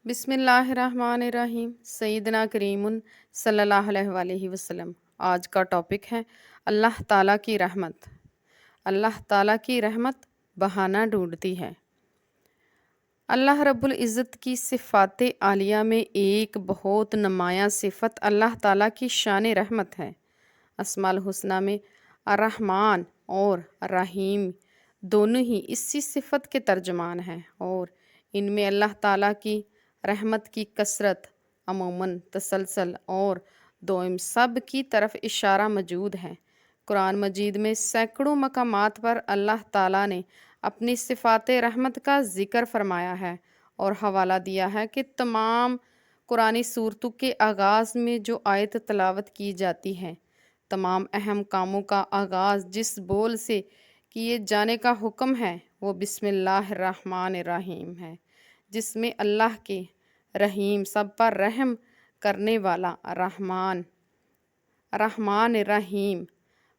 بسم اللہ الرحمن الرحیم سیدنا کریم صلی اللہ علیہ وآلہ وسلم۔ آج کا ٹاپک ہے اللہ تعالیٰ کی رحمت۔ اللہ تعالیٰ کی رحمت بہانہ ڈھونڈتی ہے۔ اللہ رب العزت کی صفات عالیہ میں ایک بہت نمایاں صفت اللہ تعالیٰ کی شان رحمت ہے۔ اسماء الحسنہ میں الرحمن اور الرحیم دونوں ہی اسی صفت کے ترجمان ہیں، اور ان میں اللہ تعالیٰ کی رحمت کی کثرت، عموماً، تسلسل اور دوئم سب کی طرف اشارہ موجود ہے۔ قرآن مجید میں سینکڑوں مقامات پر اللہ تعالیٰ نے اپنی صفات رحمت کا ذکر فرمایا ہے اور حوالہ دیا ہے کہ تمام قرآنی صورتوں کے آغاز میں جو آیت تلاوت کی جاتی ہے، تمام اہم کاموں کا آغاز جس بول سے کیے جانے کا حکم ہے وہ بسم اللہ الرحمن الرحیم ہے، جس میں اللہ کے رحیم، سب پر رحم کرنے والا، رحمان رحیم،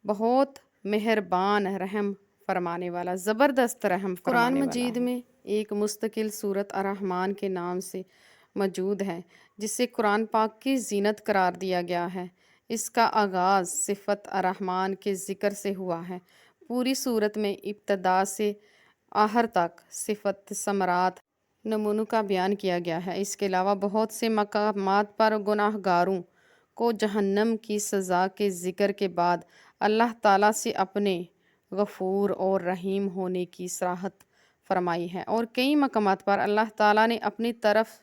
بہت مہربان، رحم فرمانے والا، زبردست رحم فرمانے والا۔ قرآن مجید میں ایک مستقل سورت الرحمن کے نام سے موجود ہے، جسے قرآن پاک کی زینت قرار دیا گیا ہے۔ اس کا آغاز صفت الرحمن کے ذکر سے ہوا ہے۔ پوری سورت میں ابتدا سے آخر تک صفت ثمرات، نمونوں کا بیان کیا گیا ہے۔ اس کے علاوہ بہت سے مقامات پر گناہ گاروں کو جہنم کی سزا کے ذکر کے بعد اللہ تعالیٰ سے اپنے غفور اور رحیم ہونے کی صراحت فرمائی ہے، اور کئی مقامات پر اللہ تعالیٰ نے اپنی طرف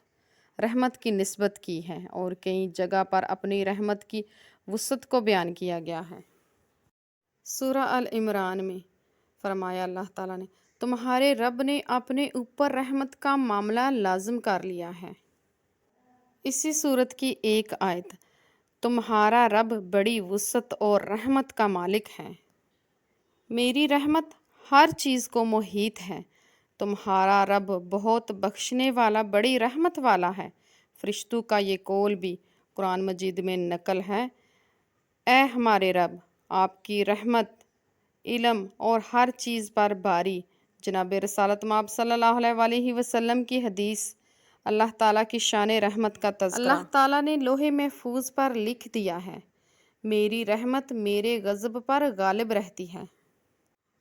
رحمت کی نسبت کی ہے، اور کئی جگہ پر اپنی رحمت کی وسعت کو بیان کیا گیا ہے۔ سورہ ال عمران میں فرمایا اللہ تعالیٰ نے، تمہارے رب نے اپنے اوپر رحمت کا معاملہ لازم کر لیا ہے۔ اسی سورت کی ایک آیت، تمہارا رب بڑی وسعت اور رحمت کا مالک ہے، میری رحمت ہر چیز کو محیط ہے، تمہارا رب بہت بخشنے والا، بڑی رحمت والا ہے۔ فرشتوں کا یہ قول بھی قرآن مجید میں نقل ہے، اے ہمارے رب، آپ کی رحمت، علم اور ہر چیز پر باری۔ جناب رسالت مآب صلی اللہ علیہ وآلہ وسلم کی حدیث، اللہ تعالیٰ کی شان رحمت کا تذکرہ۔ اللہ تعالیٰ نے لوح محفوظ پر لکھ دیا ہے، میری رحمت میرے غضب پر غالب رہتی ہے۔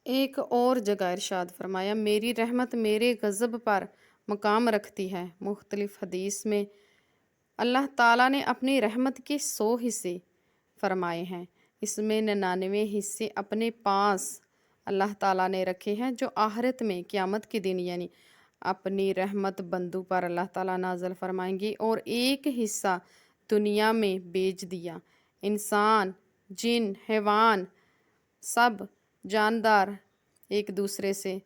ایک اور جگہ ارشاد فرمایا، میری رحمت میرے غضب پر مقام رکھتی ہے۔ مختلف حدیث میں اللہ تعالیٰ نے اپنی رحمت کے 100 حصے فرمائے ہیں، اس میں 99 حصے اپنے پاس اللہ تعالیٰ نے رکھے ہیں، جو آخرت میں قیامت کے دن یعنی اپنی رحمت بندوں پر اللہ تعالیٰ نازل فرمائیں گے، اور ایک حصہ دنیا میں بھیج دیا۔ انسان، جن، حیوان، سب جاندار ایک دوسرے سے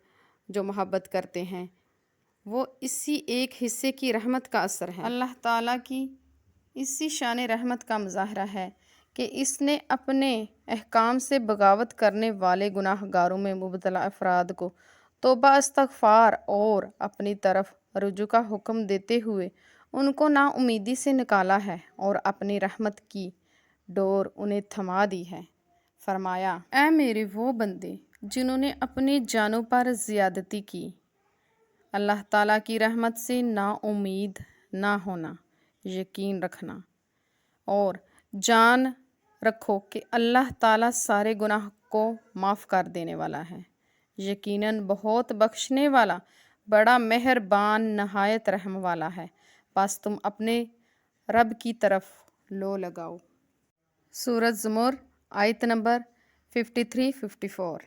جو محبت کرتے ہیں، وہ اسی ایک حصے کی رحمت کا اثر ہے۔ اللہ تعالیٰ کی اسی شان رحمت کا مظاہرہ ہے کہ اس نے اپنے احکام سے بغاوت کرنے والے گناہ گاروں میں مبتلا افراد کو توبہ، استغفار اور اپنی طرف رجوع کا حکم دیتے ہوئے ان کو نا امیدی سے نکالا ہے، اور اپنی رحمت کی ڈور انہیں تھما دی ہے۔ فرمایا، اے میرے وہ بندے جنہوں نے اپنی جانوں پر زیادتی کی، اللہ تعالیٰ کی رحمت سے نا امید نہ ہونا، یقین رکھنا اور جان رکھو کہ اللہ تعالیٰ سارے گناہ کو معاف کر دینے والا ہے، یقیناً بہت بخشنے والا، بڑا مہربان، نہایت رحم والا ہے۔ بس تم اپنے رب کی طرف لو لگاؤ۔ سورۃ زمر، آیت نمبر 53-54۔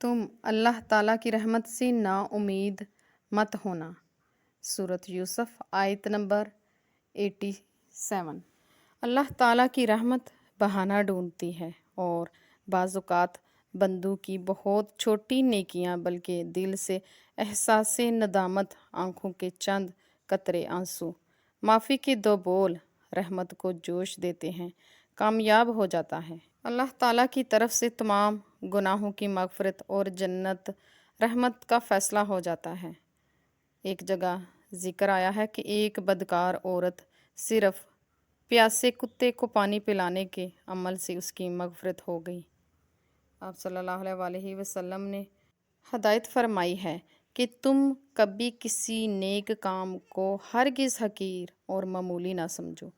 تم اللہ تعالیٰ کی رحمت سے نا امید مت ہونا۔ سورۃ یوسف، آیت نمبر 87۔ اللہ تعالیٰ کی رحمت بہانہ ڈھونڈتی ہے، اور بعض اوقات بندوں کی بہت چھوٹی نیکیاں بلکہ دل سے احساس ندامت، آنکھوں کے چند قطرے آنسو، معافی کے 2 بول رحمت کو جوش دیتے ہیں، کامیاب ہو جاتا ہے۔ اللہ تعالیٰ کی طرف سے تمام گناہوں کی مغفرت اور جنت رحمت کا فیصلہ ہو جاتا ہے۔ ایک جگہ ذکر آیا ہے کہ ایک بدکار عورت صرف پیاسے کتے کو پانی پلانے کے عمل سے اس کی مغفرت ہو گئی۔ آپ صلی اللہ علیہ وآلہ وسلم نے ہدایت فرمائی ہے کہ تم کبھی کسی نیک کام کو ہرگز حقیر اور معمولی نہ سمجھو۔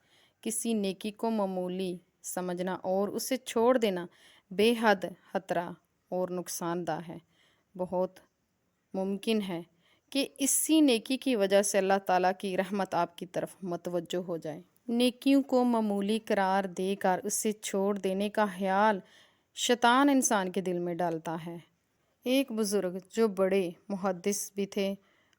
کسی نیکی کو معمولی سمجھنا اور اسے چھوڑ دینا بے حد خطرہ اور نقصان دہ ہے۔ بہت ممکن ہے کہ اسی نیکی کی وجہ سے اللہ تعالیٰ کی رحمت آپ کی طرف متوجہ ہو جائے۔ نیکیوں کو معمولی قرار دے کر اسے چھوڑ دینے کا خیال شیطان انسان کے دل میں ڈالتا ہے۔ ایک بزرگ جو بڑے محدث بھی تھے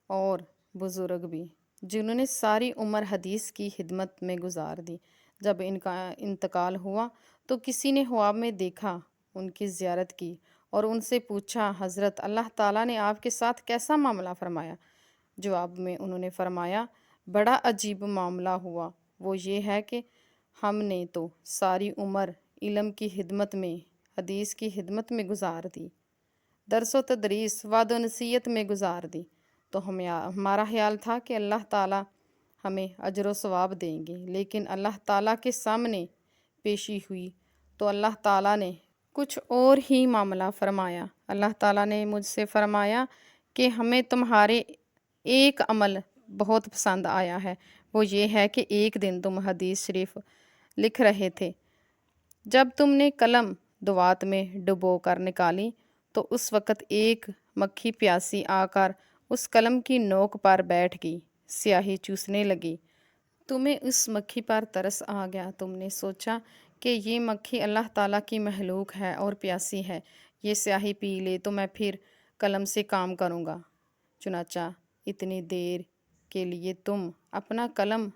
اور بزرگ بھی، جنہوں نے ساری عمر حدیث کی خدمت میں گزار دی، جب ان کا انتقال ہوا تو کسی نے خواب میں دیکھا، ان کی زیارت کی اور ان سے پوچھا، حضرت اللہ تعالیٰ نے آپ کے ساتھ کیسا معاملہ فرمایا؟ جواب میں انہوں نے فرمایا، بڑا عجیب معاملہ ہوا، وہ یہ ہے کہ ہم نے تو ساری عمر علم کی خدمت میں، حدیث کی خدمت میں گزار دی، درس و تدریس، وعظ و نصیحت میں گزار دی، تو ہمارا خیال تھا کہ اللہ تعالیٰ ہمیں اجر و ثواب دیں گے، لیکن اللہ تعالیٰ کے سامنے پیشی ہوئی تو اللہ تعالیٰ نے کچھ اور ہی معاملہ فرمایا۔ اللہ تعالیٰ نے مجھ سے فرمایا کہ ہمیں تمہارے ایک عمل بہت پسند آیا ہے، وہ یہ ہے کہ ایک دن تم حدیث شریف لکھ رہے تھے، جب تم نے قلم دوات میں ڈبو کر نکالی تو اس وقت ایک مکھی پیاسی آ کر اس قلم کی نوک پر بیٹھ گئی، سیاہی چوسنے لگی۔ تمہیں اس مکھی پر ترس آ گیا، تم نے سوچا کہ یہ مکھی اللہ تعالیٰ کی مخلوق ہے اور پیاسی ہے، یہ سیاہی پی لے تو میں پھر قلم سے کام کروں گا۔ چنانچہ اتنی دیر کے لیے اپنا قلم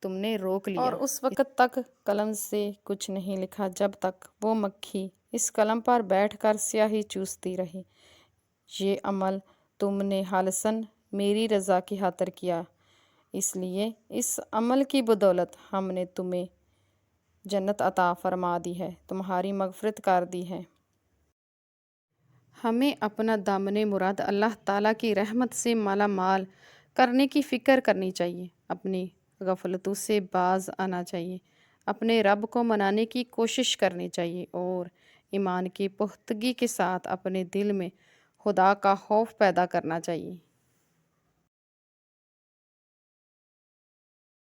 تم نے روک لیا اور اس وقت تک قلم سے کچھ نہیں لکھا جب تک وہ مکھی اس قلم پر بیٹھ کر سیاہی چوستی رہی۔ یہ عمل تم نے خالصاً میری رضا کی خاطر کیا، اس لیے اس عمل کی بدولت ہم نے تمہیں جنت عطا فرما دی ہے، تمہاری مغفرت کر دی ہے۔ ہمیں اپنا دامن مراد اللہ تعالیٰ کی رحمت سے مالا مال کرنے کی فکر کرنی چاہیے، اپنی غفلتوں سے باز آنا چاہیے، اپنے رب کو منانے کی کوشش کرنی چاہیے اور ایمان کی پختگی کے ساتھ اپنے دل میں خدا کا خوف پیدا کرنا چاہیے۔